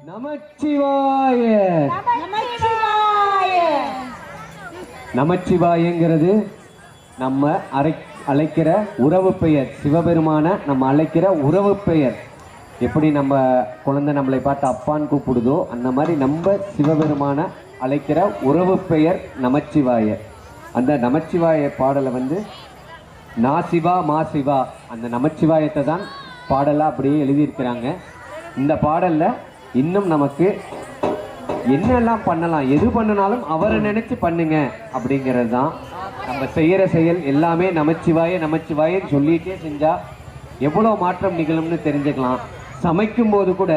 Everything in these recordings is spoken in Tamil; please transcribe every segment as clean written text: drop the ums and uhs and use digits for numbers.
நமச்சிவாய. நமச்சிவாயங்கிறது நம்ம அழைக்கிற உறவு பெயர். சிவபெருமான நம்ம அழைக்கிற உறவு பெயர். எப்படி நம்ம குழந்தை நம்மளை பார்த்து அப்பான்னு கூப்பிடுதோ அந்த மாதிரி நம்ம சிவபெருமான அழைக்கிற உறவு பெயர் நமச்சிவாய. அந்த நமச்சிவாய பாடலை வந்து நாசிவா மாசிவா அந்த நமச்சிவாயத்தை தான் பாடலாக அப்படியே எழுதியிருக்கிறாங்க. இந்த பாடலில் இன்னும் நமக்கு என்னெல்லாம் பண்ணலாம், எது பண்ணினாலும் அவரை நினைச்சு பண்ணுங்க அப்படிங்கிறது தான். நம்ம செய்கிற செயல் எல்லாமே நமச்சிவாய நமச்சிவாயன்னு சொல்லிகிட்டே செஞ்சால் எவ்வளோ மாற்றம் நிகழும்னு தெரிஞ்சுக்கலாம். சமைக்கும் போது கூட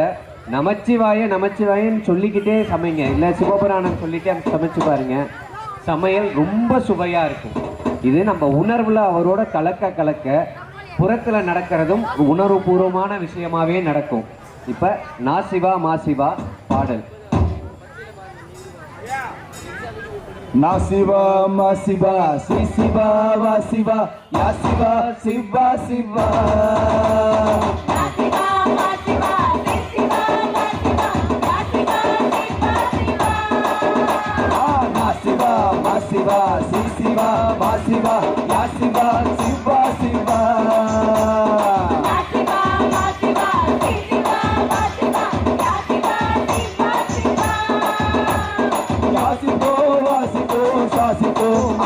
நமச்சிவாய நமச்சிவாயன்னு சொல்லிக்கிட்டே சமைங்க, இல்லை சிவபுராணம் சொல்லிட்டே சமைச்சு பாருங்க, சமையல் ரொம்ப சுவையாக இருக்கும். இது நம்ம உணர்வில் அவரோட கலக்க கலக்க புறத்தில் நடக்கிறதும் உணர்வுபூர்வமான விஷயமாகவே நடக்கும். இப்போ நாசிவா மாசிவா பாடல். நாசிவா மாசிவா ஸ்ரீ சிவா வாசிவா யா சிவா சிவா சிவா. நாசிவா மாசிவா ஸ்ரீ சிவா வாசிவா யா சிவா சிவா சிவா. நாசிவா மாசிவா ஸ்ரீ சிவா வாசிவா யா சிவா சிவா சிவா.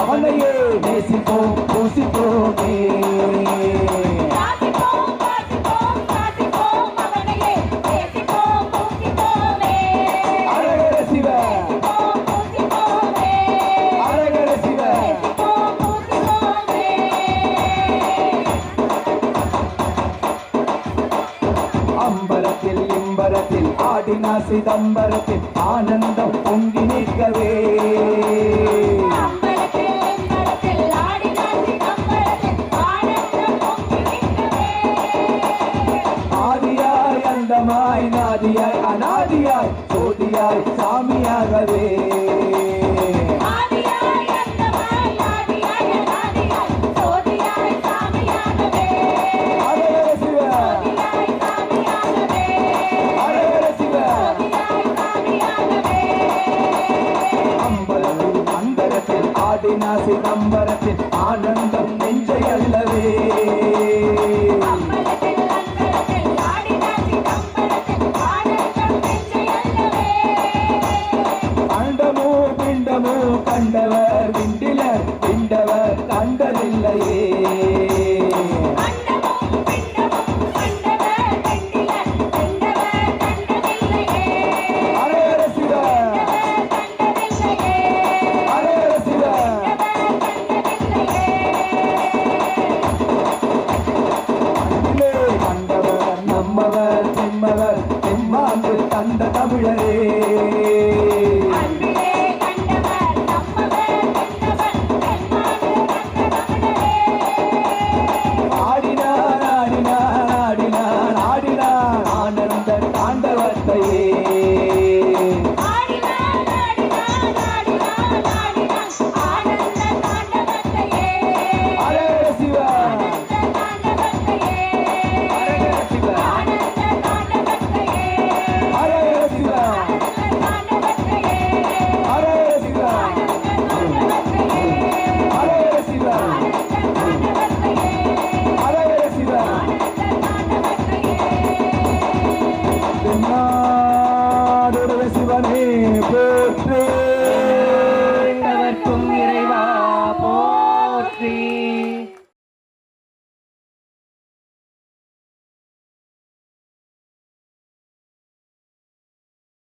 அவனையே நேசிப்போம் பூசிப்போமே. அரகர சிவ அரகர சிவ. அம்பரத்தில் இம்பரத்தில் ஆடினா சிதம்பரத்தில் ஆனந்தம் பொங்கி நிற்கவே. நாதியாய் அநாதியாய் சோதியாய் சாமியாகவே. அம்பலத்தில் ஆடினா சிதம்பரத்தில் ஆனந்தம் நெஞ்சை அல்லவே. கண்டவர் விண்டிலர் விண்டவர் கண்டதில்லையே.